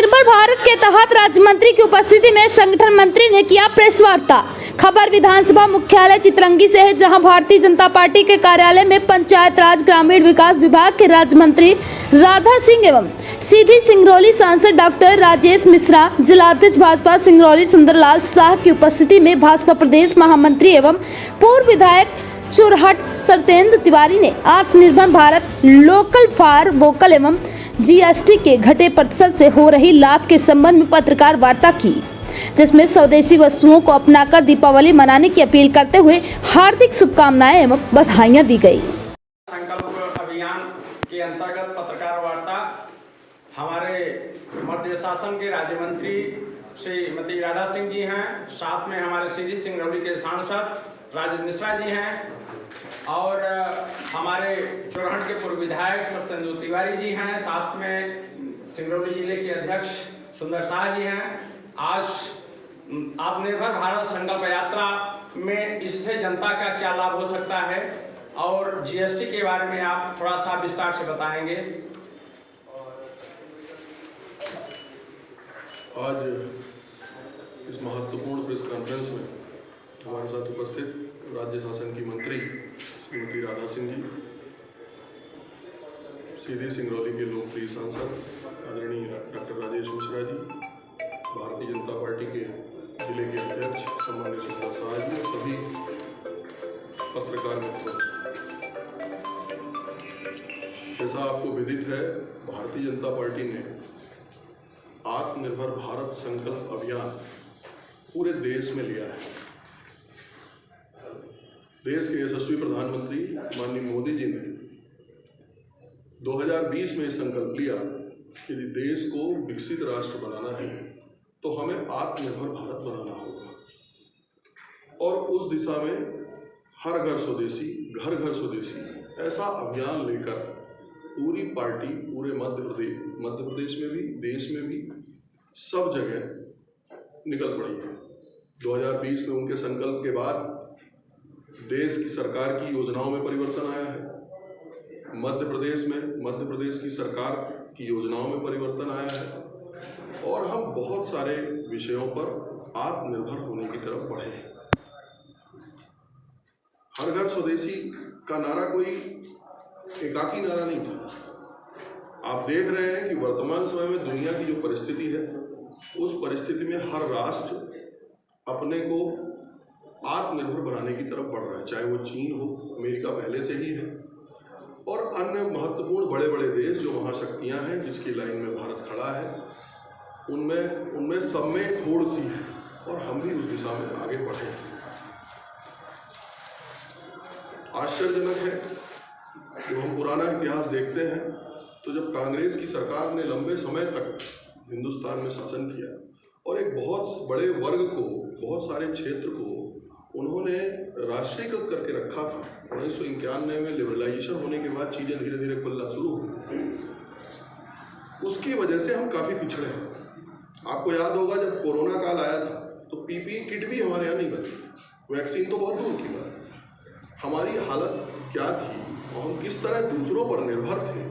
आत्मनिर्भर भारत के तहत राज्य मंत्री की उपस्थिति में संगठन मंत्री ने किया प्रेस वार्ता। खबर विधानसभा मुख्यालय चितरंगी से है, जहां भारतीय जनता पार्टी के कार्यालय में पंचायत राज ग्रामीण विकास विभाग के राज्य मंत्री राधा सिंह एवं सीधी सिंगरौली सांसद डॉक्टर राजेश मिश्रा, जिलाध्यक्ष भाजपा सिंगरौली सुंदरलाल शाह की उपस्थिति में भाजपा प्रदेश महामंत्री एवं पूर्व विधायक चुरहट सत्येंद्र तिवारी ने आत्मनिर्भर भारत, लोकल फॉर वोकल एवं जीएसटी के घटे प्रतिशत से हो रही लाभ के संबंध में पत्रकार वार्ता की, जिसमें स्वदेशी वस्तुओं को अपनाकर दीपावली मनाने की अपील करते हुए हार्दिक शुभकामनाएं एवं बधाइयां दी गई। संकल्प अभियान के अंतर्गत पत्रकार वार्ता हमारे मध्य शासन के राज्य मंत्री श्रीमती राधा सिंह जी हैं, साथ में हमारे सीधी सिंगरौली के सांसद राजेश मिश्रा जी हैं और हमारे चुरहट के पूर्व विधायक सत्येंद्र तिवारी जी हैं, साथ में सिंगरौली जिले के अध्यक्ष सुंदर शाह जी हैं। आज आत्मनिर्भर भारत संकल्प यात्रा में इससे जनता का क्या लाभ हो सकता है और जीएसटी के बारे में आप थोड़ा सा विस्तार से बताएंगे। आज इस महत्वपूर्ण प्रेस कॉन्फ्रेंस में हमारे साथ उपस्थित राज्य शासन की मंत्री श्रीमती राधा सिंह जी, सीधी सिंगरौली के लोकप्रिय सांसद आदरणीय डॉक्टर राजेश मिश्रा जी, भारतीय जनता पार्टी के जिले के अध्यक्ष सम्मानित सुंदर शाह जी और सभी पत्रकार मित्रों, जैसा आपको विदित है, भारतीय जनता पार्टी ने आत्मनिर्भर भारत संकल्प अभियान पूरे देश में लिया है। देश के यशस्वी प्रधानमंत्री माननीय मोदी जी ने 2020 में संकल्प लिया कि यदि देश को विकसित राष्ट्र बनाना है तो हमें आत्मनिर्भर भारत बनाना होगा और उस दिशा में हर घर स्वदेशी, घर घर स्वदेशी ऐसा अभियान लेकर पूरी पार्टी पूरे मध्य प्रदेश में भी, देश में भी सब जगह निकल पड़ी है। 2020 में उनके संकल्प के बाद देश की सरकार की योजनाओं में परिवर्तन आया है। मध्य प्रदेश की सरकार की योजनाओं में परिवर्तन आया है और हम बहुत सारे विषयों पर आत्मनिर्भर होने की तरफ बढ़े हैं। हर घर स्वदेशी का नारा कोई एकाकी नारा नहीं था। आप देख रहे हैं कि वर्तमान समय में दुनिया की जो परिस्थिति है, उस परिस्थिति में हर राष्ट्र अपने को आत्मनिर्भर बनाने की तरफ बढ़ रहा है, चाहे वो चीन हो, अमेरिका पहले से ही है और अन्य महत्वपूर्ण बड़े बड़े देश जो महाशक्तियां हैं जिसकी लाइन में भारत खड़ा है, उनमें सब में एक होड़ सी है और हम भी उस दिशा में आगे बढ़े हैं। आश्चर्यजनक है, जब हम पुराना इतिहास देखते हैं तो जब कांग्रेस की सरकार ने लंबे समय तक हिंदुस्तान में शासन किया और एक बहुत बड़े वर्ग को, बहुत सारे क्षेत्र को उन्होंने राष्ट्रीयकृत करके रखा था। 1991 में लिबरलाइजेशन होने के बाद चीज़ें धीरे धीरे खुलना शुरू हुई। उसकी वजह से हम काफ़ी पिछड़े हैं। आपको याद होगा जब कोरोना काल आया था तो पीपीई किट भी हमारे यहाँ नहीं बनी, वैक्सीन तो बहुत दूर की बात। हमारी हालत क्या थी और हम किस तरह दूसरों पर निर्भर थे,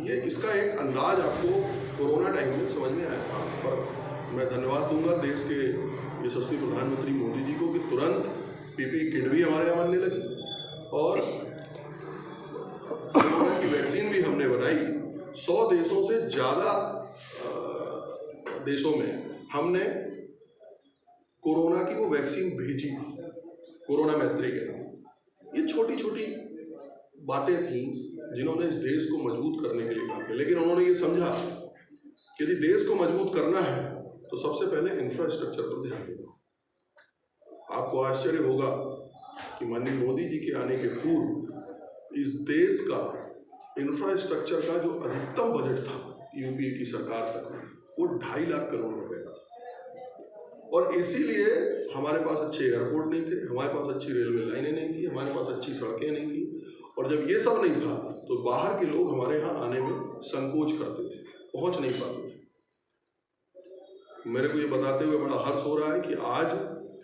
ये इसका एक अंदाज आपको कोरोना टाइम में समझ में आया था। पर मैं धन्यवाद दूंगा देश के यशस्वी प्रधानमंत्री मोदी जी को कि तुरंत पीपीई किट भी हमारे यहाँ बनने लगी और कोरोना की वैक्सीन भी हमने बनाई। 100 देशों से ज़्यादा देशों में हमने कोरोना की वो वैक्सीन भेजी, कोरोना मैत्री के नाम। ये छोटी छोटी बातें थीं जिन्होंने इस देश को मजबूत करने के लिए काम किया, लेकिन उन्होंने ये समझा कि यदि देश को मजबूत करना है तो सबसे पहले इंफ्रास्ट्रक्चर पर ध्यान देना। आपको आश्चर्य होगा कि माननीय मोदी जी के आने के पूर्व इस देश का इंफ्रास्ट्रक्चर का जो अधिकतम बजट था यूपीए की सरकार तक में, वो 2.5 लाख करोड़ रुपए का था और इसीलिए हमारे पास अच्छे एयरपोर्ट नहीं थे, हमारे पास अच्छी रेलवे लाइनें नहीं थी, हमारे पास अच्छी सड़कें नहीं थी और जब ये सब नहीं था तो बाहर के लोग हमारे यहाँ आने में संकोच करते थे, पहुँच नहीं पाते थे। मेरे को ये बताते हुए बड़ा हर्ष हो रहा है कि आज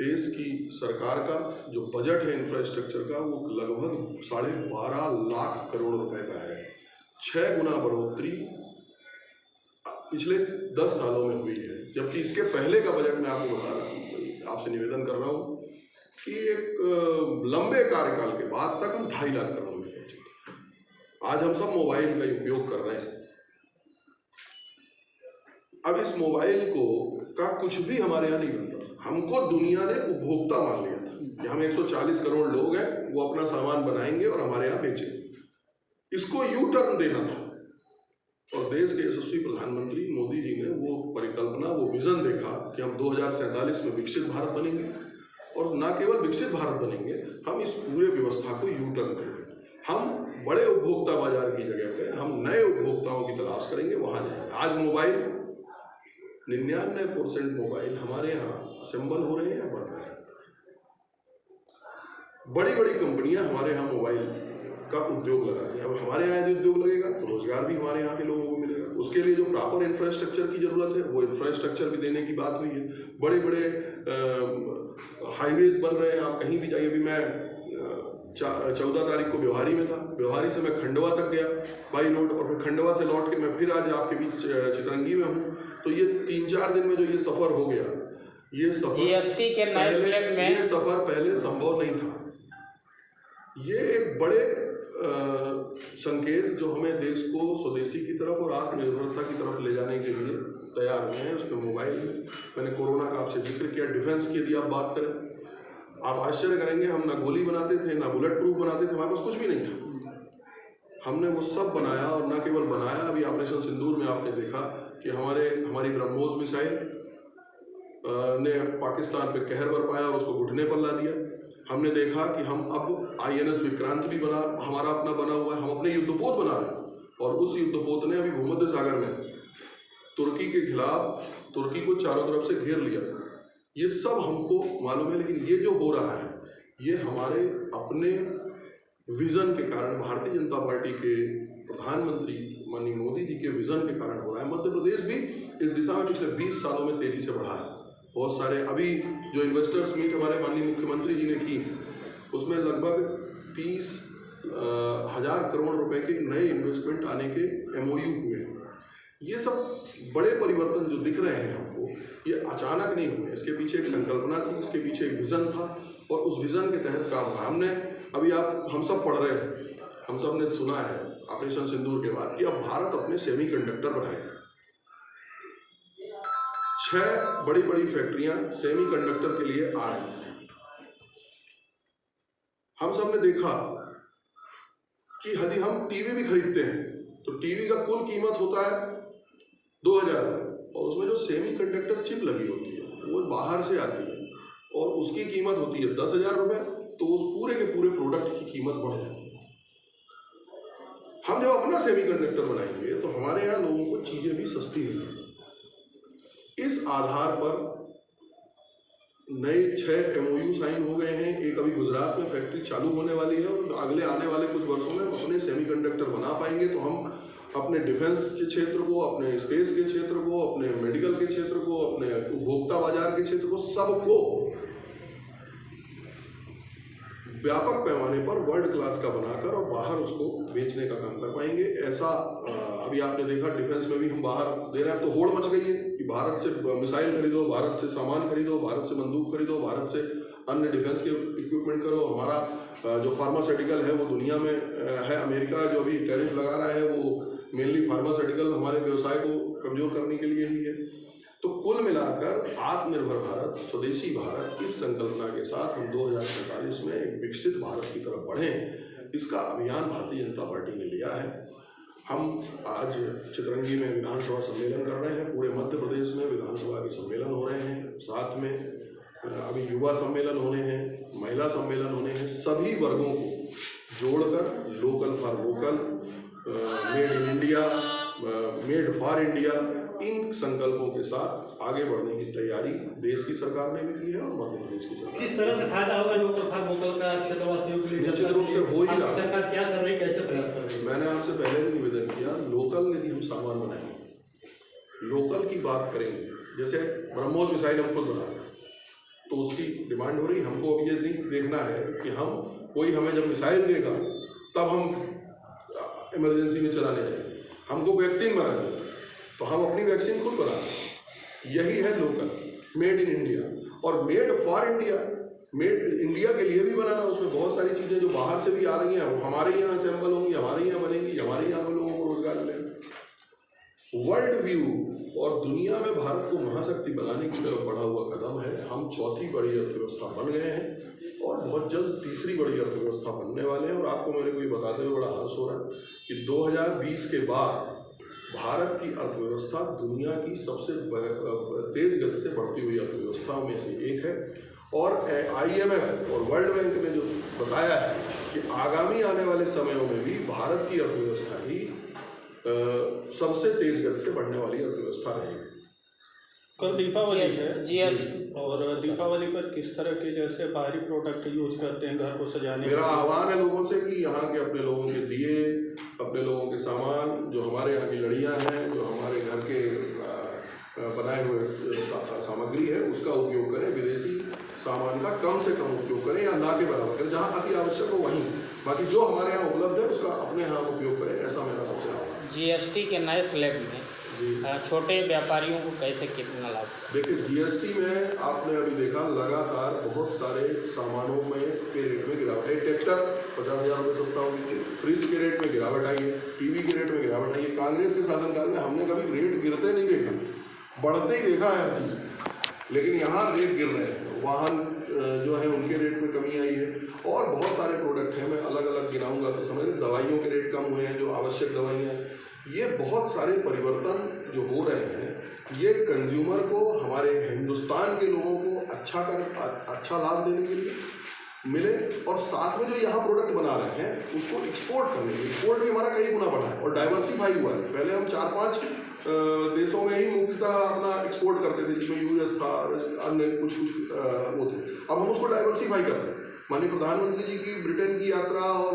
देश की सरकार का जो बजट है इंफ्रास्ट्रक्चर का, वो लगभग 12.5 लाख करोड़ रुपए का है। 6 गुना बढ़ोतरी पिछले 10 सालों में हुई है, जबकि इसके पहले का बजट मैं आपको बता रहा हूँ, आपसे निवेदन कर रहा हूँ कि एक लंबे कार्यकाल के बाद तक हम 2.5 लाख करोड़ में पहुंचे। आज हम सब मोबाइल का उपयोग कर रहे हैं। अब इस मोबाइल का कुछ भी हमारे यहाँ नहीं बनता। हमको दुनिया ने उपभोक्ता मान लिया था कि हम 140 करोड़ लोग हैं, वो अपना सामान बनाएंगे और हमारे यहाँ बेचेंगे। इसको यू टर्न देना था और देश के यशस्वी प्रधानमंत्री मोदी जी ने वो परिकल्पना, वो विजन देखा कि हम 2047 में विकसित भारत बनेंगे, और न केवल विकसित भारत बनेंगे, हम इस पूरे व्यवस्था को यू टर्न करेंगे। हम बड़े उपभोक्ता बाजार की जगह पे हम नए उपभोक्ताओं की तलाश करेंगे, वहां जाएंगे। आज मोबाइल 99% मोबाइल हमारे यहाँ असेंबल हो रहे हैं या बन रहे हैं। बड़ी बड़ी कंपनियां हमारे यहाँ मोबाइल का उद्योग लगा रही हैं। अब हमारे यहाँ यदि उद्योग लगेगा तो रोजगार भी हमारे यहाँ के लोगों को मिलेगा। उसके लिए जो प्रॉपर इंफ्रास्ट्रक्चर की जरूरत है, वो इंफ्रास्ट्रक्चर भी देने की बात हुई है। बड़े बड़े हाईवेज बन रहे हैं, आप कहीं भी जाइए। अभी मैं 14 तारीख को व्यवहारी में था, व्यवहारी से मैं खंडवा तक गया बाई रोड, और फिर खंडवा से लौट के मैं फिर आज आपके बीच चितरंगी में हूँ। तो ये 3-4 दिन में जो ये सफर हो गया, ये सफर जीएसटी के नए स्लैब में ये सफर पहले संभव नहीं था। ये एक बड़े संकेत जो हमें देश को स्वदेशी की तरफ और आत्मनिर्भरता की तरफ ले जाने के लिए तैयार हुए हैं। उसमें मोबाइल में मैंने कोरोना का आपसे जिक्र किया, डिफेंस की यदि आप बात करें, आप आश्चर्य करेंगे, हम ना गोली बनाते थे, ना बुलेट प्रूफ बनाते थे, हमारे पास कुछ भी नहीं था। हमने वो सब बनाया, और न केवल बनाया, अभी ऑपरेशन सिंदूर में आपने देखा कि हमारी ब्रह्मोस मिसाइल ने पाकिस्तान पे कहर बरपाया और उसको घुटने पर ला दिया। हमने देखा कि हम अब INS विक्रांत भी हमारा अपना बना हुआ है, हम अपने युद्धपोत बना रहे हैं, और उस युद्धपोत ने अभी भूमध्य सागर में तुर्की के खिलाफ तुर्की को चारों तरफ से घेर लिया था। ये सब हमको मालूम है, लेकिन ये जो हो रहा है ये हमारे अपने विजन के कारण, भारतीय जनता पार्टी के प्रधानमंत्री माननीय मोदी जी के विजन के कारण हो रहा है। मध्य प्रदेश भी इस दिशा में पिछले 20 सालों में तेजी से बढ़ा है। बहुत सारे अभी जो इन्वेस्टर्स मीट हमारे माननीय मुख्यमंत्री जी ने की, उसमें लगभग 30,000 करोड़ रुपए के नए इन्वेस्टमेंट आने के MOU हुए। ये सब बड़े परिवर्तन जो दिख रहे हैं हमको, ये अचानक नहीं हुए। इसके पीछे एक संकल्पना थी, इसके पीछे एक विजन था, और उस विजन के तहत काम हुआ। हमने अभी हम सब पढ़ रहे हैं, हम सब ने सुना है ऑपरेशन सिंदूर के बाद कि अब भारत अपने सेमीकंडक्टर बनाएगा। 6 बड़ी बड़ी फैक्ट्रियां सेमीकंडक्टर के लिए आ रही हैं। हम सब ने देखा कि यदि हम टीवी भी खरीदते हैं तो टीवी का कुल कीमत होता है 2,000 रुपये, और उसमें जो सेमीकंडक्टर चिप लगी होती है वो बाहर से आती है और उसकी कीमत होती है 10,000 रुपये। तो उस पूरे के पूरे प्रोडक्ट की कीमत बढ़ जाती है। हम जब अपना सेमीकंडक्टर बनाएंगे तो हमारे यहाँ लोगों को चीजें भी सस्ती मिलेंगी। इस आधार पर नए 6 MOU साइन हो गए हैं। एक अभी गुजरात में फैक्ट्री चालू होने वाली है, और अगले आने वाले कुछ वर्षों में अपने सेमीकंडक्टर बना पाएंगे तो हम अपने डिफेंस के क्षेत्र को, अपने स्पेस के क्षेत्र को, अपने मेडिकल के क्षेत्र को, अपने उपभोक्ता बाजार के क्षेत्र को, सबको व्यापक पैमाने पर वर्ल्ड क्लास का बनाकर और बाहर उसको बेचने का काम कर पाएंगे। ऐसा अभी आपने देखा डिफेंस में भी हम बाहर दे रहे हैं, तो होड़ मच गई है कि भारत से मिसाइल खरीदो, भारत से सामान खरीदो, भारत से बंदूक खरीदो, भारत से अन्य डिफेंस के इक्विपमेंट करो। हमारा जो फार्मास्यूटिकल है वो दुनिया में है। अमेरिका जो अभी टैरिफ लगा रहा है वो मेनली फार्मास्यूटिकल हमारे व्यवसाय को कमजोर करने के लिए ही है। तो कुल मिलाकर आत्मनिर्भर भारत, स्वदेशी भारत, इस संकल्पना के साथ हम 2047 में एक विकसित भारत की तरफ बढ़ें, इसका अभियान भारतीय जनता पार्टी ने लिया है। हम आज चितरंगी में विधानसभा सम्मेलन कर रहे हैं। पूरे मध्य प्रदेश में विधानसभा के सम्मेलन हो रहे हैं। साथ में अभी युवा सम्मेलन होने हैं, महिला सम्मेलन होने हैं। सभी वर्गों को जोड़कर local for vocal, made in India, made for India, इन संकल्पों के साथ आगे बढ़ने की तैयारी देश की सरकार ने भी की है और मध्य प्रदेश की सरकार। किस तरह से फायदा होगा लोकल फॉर वोकल का क्षेत्रवासियों के लिए? निश्चित रूप से हो ही रहा है। सरकार क्या कर रही है, कैसे प्रयास कर रही है? मैंने आपसे पहले भी निवेदन किया, लोकल यदि हम सामान बनाएंगे, लोकल की बात करेंगे, जैसे ब्रह्मोस मिसाइल हम खुद बना रहे हैं तो उसकी डिमांड हो रही। हमको अब ये देखना है कि कोई हमें जब मिसाइल देगा तब हम इमरजेंसी में चलाने जाएंगे। हमको वैक्सीन बनानी है तो हम अपनी वैक्सीन खुद बना रहे हैं। यही है लोकल, मेड इन इंडिया और made for India. Made India के लिए भी बनाना, उसमें बहुत सारी चीज़ें जो बाहर से भी आ रही हैं वो हमारे यहाँ असेंबल होंगी, हमारे यहाँ बनेंगी, हमारे यहाँ लोगों को रोजगार मिलेगा। वर्ल्ड व्यू और दुनिया में भारत को महाशक्ति बनाने की तरफ बढ़ा हुआ कदम है। हम चौथी बड़ी अर्थव्यवस्था बन गए हैं और बहुत जल्द तीसरी बड़ी अर्थव्यवस्था बनने वाले हैं। और आपको मेरे को ये बताते हुए बड़ा हर्ष हो रहा है कि 2020 के बाद भारत की अर्थव्यवस्था दुनिया की सबसे तेज गति से बढ़ती हुई अर्थव्यवस्थाओं में से एक है। और IMF और वर्ल्ड बैंक ने जो बताया है कि आगामी आने वाले समयों में भी भारत की अर्थव्यवस्था ही सबसे तेज गति से बढ़ने वाली अर्थव्यवस्था रहेगी। कल दीपावली है और दीपावली पर किस तरह के जैसे बाहरी प्रोडक्ट यूज करते हैं घर को सजाने? मेरा आह्वान है लोगों से कि यहाँ के अपने लोगों के दिए, अपने लोगों के सामान, जो हमारे यहाँ की लड़ियाँ हैं, जो हमारे घर के बनाए हुए सामग्री है, उसका उपयोग करें। विदेशी सामान का कम से कम उपयोग करें या ना के बराबर करें। जहाँ अति आवश्यक हो वहीं, बाकी जो हमारे यहाँ उपलब्ध है उसका अपने यहाँ उपयोग करें, ऐसा मेरा सबसे आह्वान। GST के नए स्लैब में छोटे व्यापारियों को कैसे कितना लाभ? देखिए, GST में आपने अभी देखा लगातार बहुत सारे सामानों में के रेट में गिरावट है। ट्रैक्टर 50,000 रुपये सस्ता हो गई, फ्रिज के रेट में गिरावट आई है, टीवी के रेट में गिरावट आई है। कांग्रेस के शासनकाल में हमने कभी रेट गिरते नहीं देखा, बढ़ते ही देखा है हर चीज़। लेकिन यहाँ रेट गिर रहे हैं, वाहन जो है उनके रेट में कमी आई है और बहुत सारे प्रोडक्ट हैं। मैं अलग अलग गिनाऊंगा तो समझ, दवाइयों के रेट कम हुए हैं, जो आवश्यक दवाइयाँ हैं। ये बहुत सारे परिवर्तन जो हो रहे हैं, ये कंज्यूमर को, हमारे हिंदुस्तान के लोगों को अच्छा लाभ देने के लिए मिले और साथ में जो यहाँ प्रोडक्ट बना रहे हैं उसको एक्सपोर्ट करने के लिए। एक्सपोर्ट भी हमारा कई गुना बढ़ा है और डाइवर्सिफाई हुआ है। पहले हम 4-5 देशों में ही मुख्यतः अपना एक्सपोर्ट करते थे, जिसमें US था और अन्य कुछ वो थे। अब हम उसको डाइवर्सिफाई कर रहे हैं। माननीय प्रधानमंत्री जी की ब्रिटेन की यात्रा और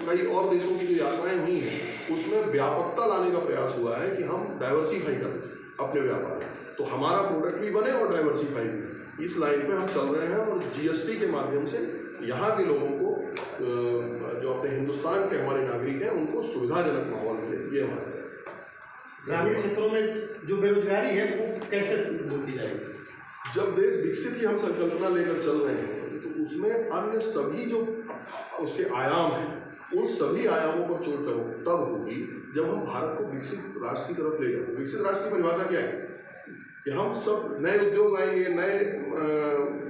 कई और देशों की जो यात्राएं हुई हैं, उसमें व्यापकता लाने का प्रयास हुआ है कि हम डाइवर्सिफाई करें अपने व्यापार, तो हमारा प्रोडक्ट भी बने और डाइवर्सिफाई भी। इस लाइन पे हम चल रहे हैं और GST के माध्यम से यहाँ के लोगों को, जो अपने हिंदुस्तान के हमारे नागरिक हैं, उनको सुविधाजनक माहौल मिले, ये हमारा है। ग्रामीण क्षेत्रों में जो बेरोजगारी है वो कैसे दूर की जाएगी? जब देश विकसित की हम संकल्पना लेकर चल रहे हैं तो उसमें अन्य सभी जो उसके आयाम हैं, उन सभी आयामों पर चोट तब होगी जब हम भारत को विकसित राष्ट्र की तरफ ले जाएंगे। विकसित राष्ट्र की परिभाषा क्या है कि हम सब नए उद्योग आएंगे,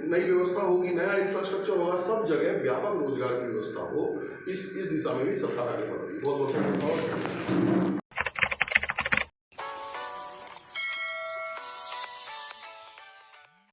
नई व्यवस्था होगी, नया इंफ्रास्ट्रक्चर होगा, सब जगह व्यापक रोजगार की व्यवस्था हो। इस दिशा में भी सरकार आगे बढ़ रही है। बहुत बहुत धन्यवाद।